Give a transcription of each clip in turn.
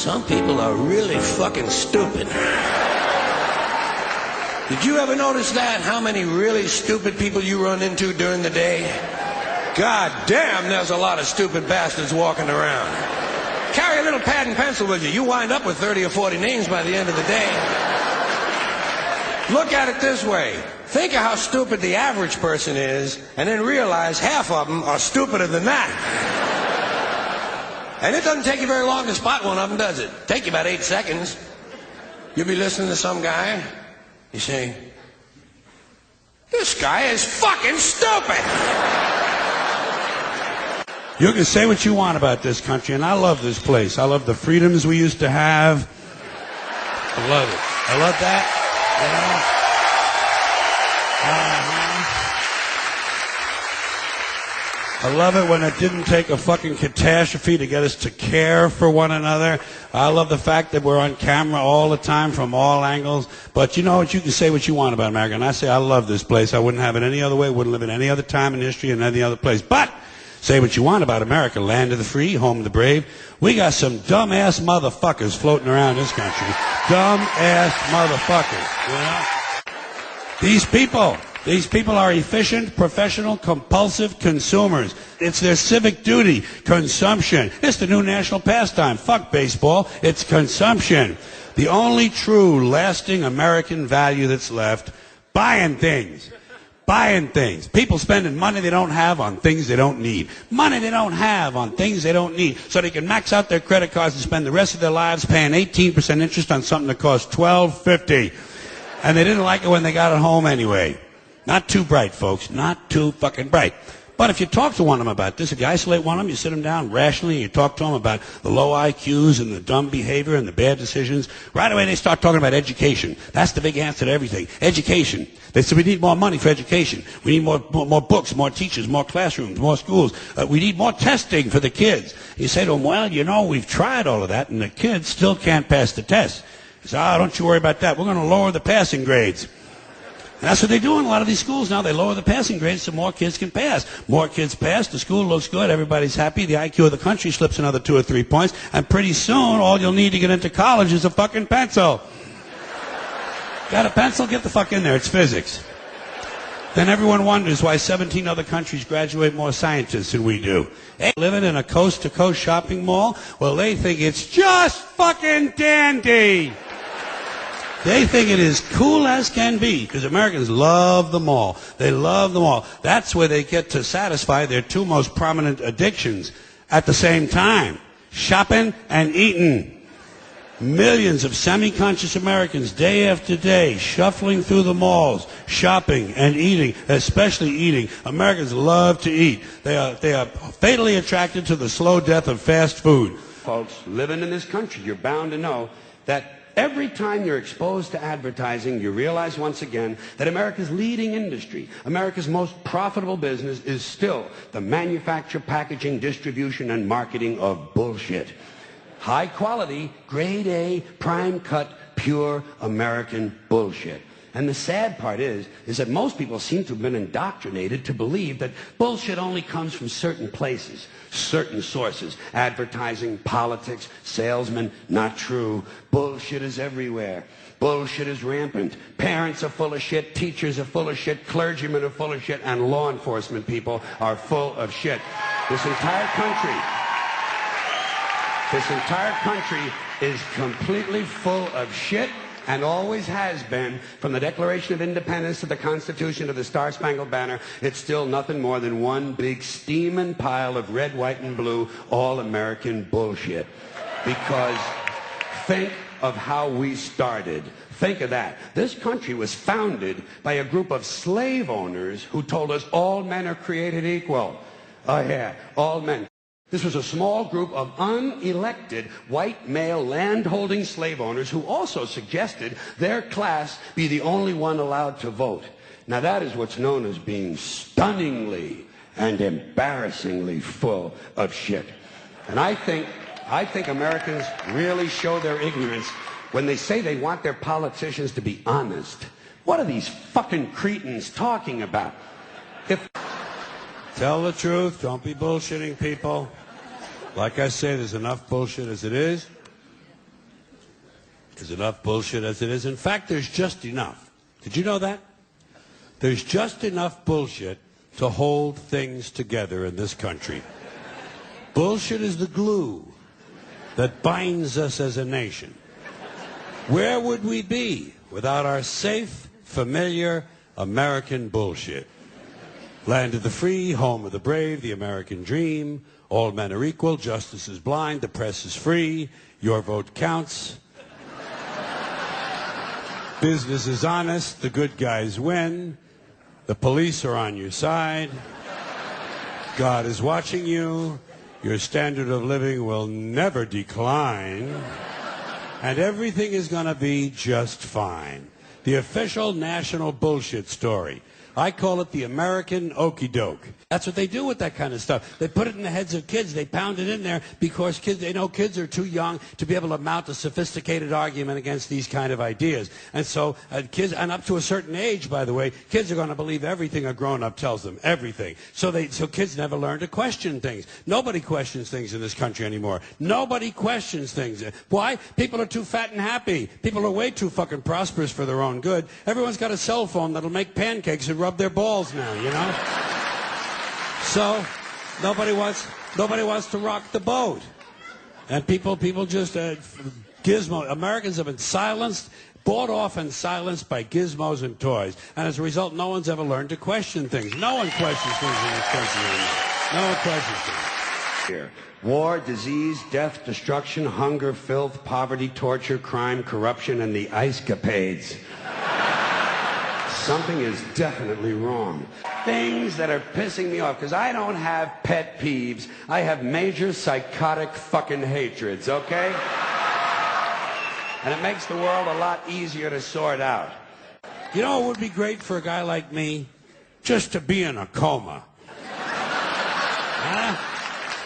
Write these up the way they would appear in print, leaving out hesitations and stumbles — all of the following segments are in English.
Some people are really fucking stupid. Did you ever notice that? How many really stupid people you run into during the day? God damn, there's a lot of stupid bastards walking around. Carry a little pad and pencil with you. You wind up with 30 or 40 names by the end of the day. Look at it this way. Think of how stupid the average person is, and then realize half of them are stupider than that. And it doesn't take you very long to spot one of them, does it? Take you about 8 seconds. You'll be listening to some guy. You say, this guy is fucking stupid. You can say what you want about this country, and I love this place. I love the freedoms we used to have. I love it. I love that. You know? I love it when it didn't take a fucking catastrophe to get us to care for one another. I love the fact that we're on camera all the time from all angles. But you know what? You can say what you want about America. And I say I love this place. I wouldn't have it any other way. Wouldn't live in any other time in history and any other place. But say what you want about America. Land of the free, home of the brave. We got some dumb-ass motherfuckers floating around this country. Dumb-ass motherfuckers, you know? These people are efficient, professional, compulsive consumers. It's their civic duty. Consumption. It's the new national pastime. Fuck baseball. It's consumption. The only true, lasting American value that's left, buying things. Buying things. People spending money they don't have on things they don't need. Money they don't have on things they don't need. So they can max out their credit cards and spend the rest of their lives paying 18% interest on something that costs $12.50. And they didn't like it when they got it home anyway. Not too bright, folks. Not too fucking bright. But if you talk to one of them about this, if you isolate one of them, you sit them down rationally, you talk to them about the low IQs and the dumb behavior and the bad decisions, right away they start talking about education. That's the big answer to everything. Education. They say we need more money for education. We need more books, more teachers, more classrooms, more schools. We need more testing for the kids. You say to them, well, you know, we've tried all of that, and the kids still can't pass the test. You say, oh, don't you worry about that. We're going to lower the passing grades. And that's what they do in a lot of these schools now. They lower the passing grades so more kids can pass. More kids pass, the school looks good, everybody's happy, the IQ of the country slips another 2 or 3 points, and pretty soon all you'll need to get into college is a fucking pencil. Got a pencil? Get the fuck in there. It's physics. Then everyone wonders why 17 other countries graduate more scientists than we do. Hey, living in a coast-to-coast shopping mall? Well, they think it's just fucking dandy. They think it is cool as can be, because Americans love the mall. They love the mall. That's where they get to satisfy their 2 most prominent addictions at the same time. Shopping and eating. Millions of semi-conscious Americans, day after day, shuffling through the malls, shopping and eating, especially eating. Americans love to eat. They are fatally attracted to the slow death of fast food. Folks, living in this country, you're bound to know that every time you're exposed to advertising, you realize once again that America's leading industry, America's most profitable business, is still the manufacture, packaging, distribution, and marketing of bullshit. High quality, grade A, prime cut, pure American bullshit. And the sad part is that most people seem to have been indoctrinated to believe that bullshit only comes from certain places, certain sources. Advertising, politics, salesmen, not true. Bullshit is everywhere. Bullshit is rampant. Parents are full of shit, teachers are full of shit, clergymen are full of shit, and law enforcement people are full of shit. This entire country is completely full of shit, and always has been. From the Declaration of Independence to the Constitution to the Star-Spangled Banner, it's still nothing more than one big steaming pile of red, white, and blue all-American bullshit. Because think of how we started. Think of that. This country was founded by a group of slave owners who told us all men are created equal. Oh yeah, all men. This was a small group of unelected white male land-holding slave owners who also suggested their class be the only one allowed to vote. Now that is what's known as being stunningly and embarrassingly full of shit. And I think Americans really show their ignorance when they say they want their politicians to be honest. What are these fucking cretins talking about? Tell the truth. Don't be bullshitting people. Like I say, there's enough bullshit as it is. There's enough bullshit as it is. In fact, there's just enough. Did you know that? There's just enough bullshit to hold things together in this country. Bullshit is the glue that binds us as a nation. Where would we be without our safe, familiar American bullshit? Land of the free, home of the brave, the American dream. All men are equal, justice is blind, the press is free, your vote counts. Business is honest, the good guys win, the police are on your side, God is watching you, your standard of living will never decline, and everything is going to be just fine. The official national bullshit story. I call it the American okey doke. That's what they do with that kind of stuff. They put it in the heads of kids. They pound it in there because they know kids are too young to be able to mount a sophisticated argument against these kind of ideas. And so kids, and up to a certain age, by the way, kids are going to believe everything a grown-up tells them, everything. So kids never learn to question things. Nobody questions things in this country anymore. Nobody questions things. Why? People are too fat and happy. People are way too fucking prosperous for their own good. Everyone's got a cell phone that'll make pancakes and rub their balls now, you know? So nobody wants to rock the boat. And people just gizmo. Americans have been silenced, bought off and silenced by gizmos and toys. And as a result, no one's ever learned to question things. No one questions things in this country anymore. No one questions things. Here. War, disease, death, destruction, hunger, filth, poverty, torture, crime, corruption, and the ice-capades. Something is definitely wrong. Things that are pissing me off, because I don't have pet peeves. I have major psychotic fucking hatreds, okay? And it makes the world a lot easier to sort out. You know what would be great for a guy like me? Just to be in a coma. Huh?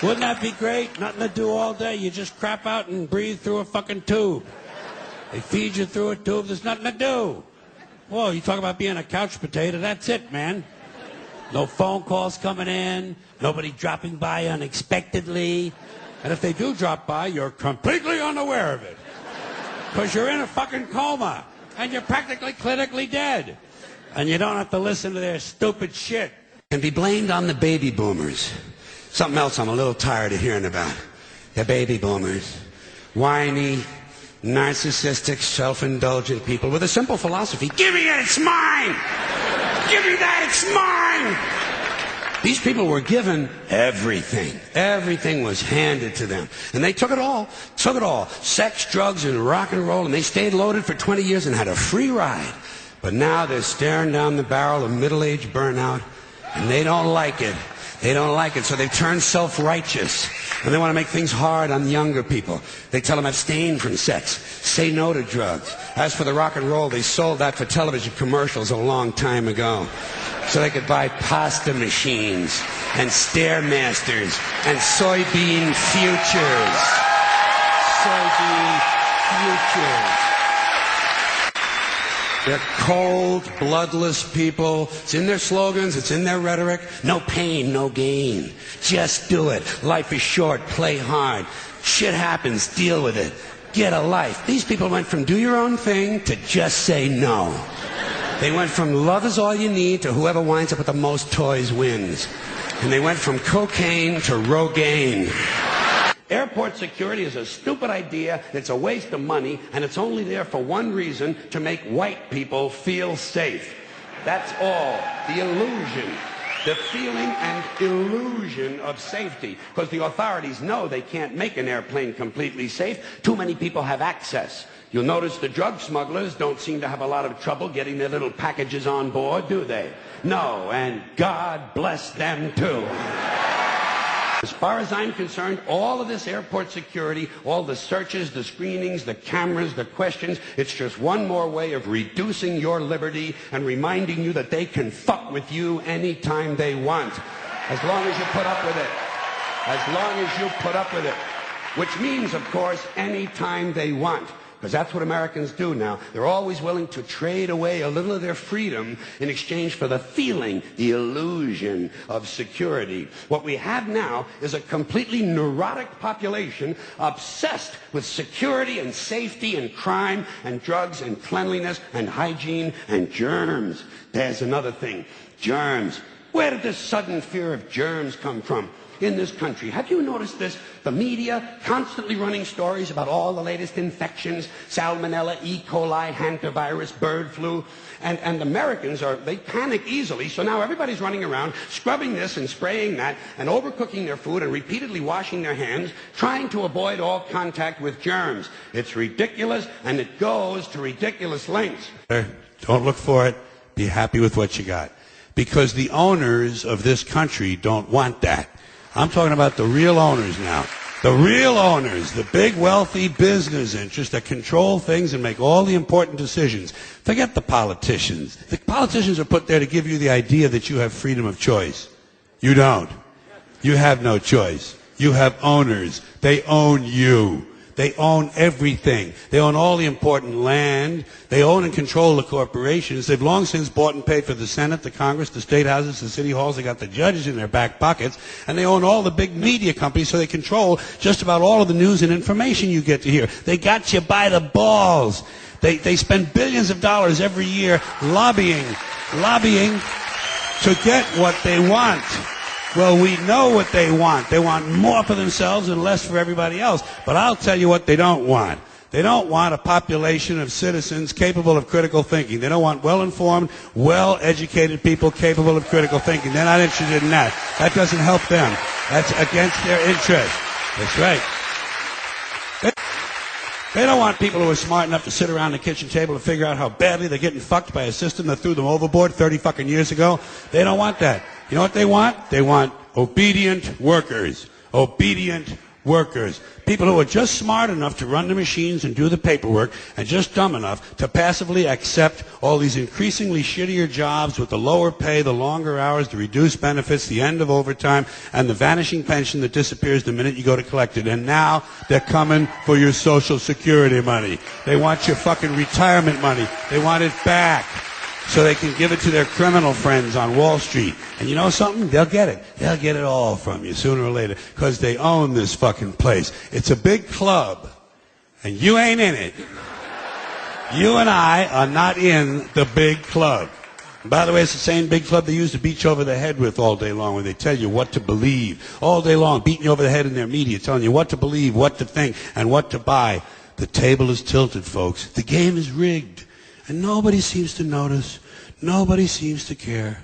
Wouldn't that be great? Nothing to do all day. You just crap out and breathe through a fucking tube. They feed you through a tube. There's nothing to do. Whoa, you talk about being a couch potato, that's it, man. No phone calls coming in, nobody dropping by unexpectedly. And if they do drop by, you're completely unaware of it. Because you're in a fucking coma, and you're practically clinically dead. And you don't have to listen to their stupid shit. And be blamed on the baby boomers. Something else I'm a little tired of hearing about. The baby boomers. Whiny, narcissistic, self-indulgent people with a simple philosophy. Give me it, it's mine! Give me that, it's mine! These people were given everything. Everything was handed to them. And they took it all. Took it all. Sex, drugs, and rock and roll. And they stayed loaded for 20 years and had a free ride. But now they're staring down the barrel of middle-age burnout. And they don't like it. They don't like it, so they've turned self-righteous. And they want to make things hard on younger people. They tell them abstain from sex, say no to drugs. As for the rock and roll, they sold that for television commercials a long time ago. So they could buy pasta machines and Stairmasters and soybean futures. Soybean futures. They're cold, bloodless people. It's in their slogans, it's in their rhetoric. No pain, no gain. Just do it. Life is short, play hard. Shit happens, deal with it. Get a life. These people went from do your own thing to just say no. They went from love is all you need to whoever winds up with the most toys wins. And they went from cocaine to Rogaine. Airport security is a stupid idea, it's a waste of money, and it's only there for one reason, to make white people feel safe. That's all. The illusion. The feeling and illusion of safety. Because the authorities know they can't make an airplane completely safe. Too many people have access. You'll notice the drug smugglers don't seem to have a lot of trouble getting their little packages on board, do they? No, and God bless them too. As far as I'm concerned, all of this airport security, all the searches, the screenings, the cameras, the questions, it's just one more way of reducing your liberty and reminding you that they can fuck with you anytime they want. As long as you put up with it. As long as you put up with it. Which means, of course, anytime they want. because that's what Americans do now. They're always willing to trade away a little of their freedom in exchange for the feeling, the illusion of security. What we have now is a completely neurotic population obsessed with security and safety and crime and drugs and cleanliness and hygiene and germs. There's another thing. Germs. Where did this sudden fear of germs come from in this country? Have you noticed this? The media constantly running stories about all the latest infections, salmonella, E. coli, hantavirus, bird flu. And Americans they panic easily, so now everybody's running around scrubbing this and spraying that and overcooking their food and repeatedly washing their hands, trying to avoid all contact with germs. It's ridiculous, and it goes to ridiculous lengths. Don't look for it. Be happy with what you got. Because the owners of this country don't want that. I'm talking about the real owners now. The real owners, the big wealthy business interests that control things and make all the important decisions. Forget the politicians. The politicians are put there to give you the idea that you have freedom of choice. You don't. You have no choice. You have owners. They own you. They own everything. They own all the important land. They own and control the corporations. They've long since bought and paid for the Senate, the Congress, the state houses, the city halls. They got the judges in their back pockets. And they own all the big media companies, so they control just about all of the news and information you get to hear. They got you by the balls. They spend billions of dollars every year lobbying to get what they want. Well, we know what they want. They want more for themselves and less for everybody else. But I'll tell you what they don't want. They don't want a population of citizens capable of critical thinking. They don't want well-informed, well-educated people capable of critical thinking. They're not interested in that. That doesn't help them. That's against their interest. That's right. They don't want people who are smart enough to sit around the kitchen table and figure out how badly they're getting fucked by a system that threw them overboard 30 fucking years ago. They don't want that. You know what they want? They want obedient workers. Obedient workers. People who are just smart enough to run the machines and do the paperwork and just dumb enough to passively accept all these increasingly shittier jobs with the lower pay, the longer hours, the reduced benefits, the end of overtime, and the vanishing pension that disappears the minute you go to collect it. And now they're coming for your Social Security money. They want your fucking retirement money. They want it back so they can give it to their criminal friends on Wall Street. And you know something? They'll get it. They'll get it all from you sooner or later because they own this fucking place. It's a big club, and you ain't in it. You and I are not in the big club. And by the way, it's the same big club they use to beat you over the head with all day long when they tell you what to believe. All day long, beating you over the head in their media, telling you what to believe, what to think, and what to buy. The table is tilted, folks. The game is rigged. And nobody seems to notice. Nobody seems to care.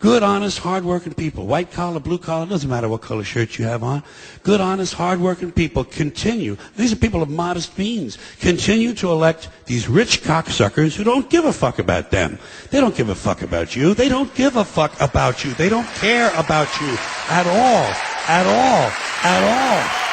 Good, honest, hard-working people, white collar, blue collar, doesn't matter what color shirt you have on. Good, honest, hard-working people continue. These are people of modest means. Continue to elect these rich cocksuckers who don't give a fuck about them. They don't give a fuck about you. They don't give a fuck about you. They don't care about you at all. At all. At all.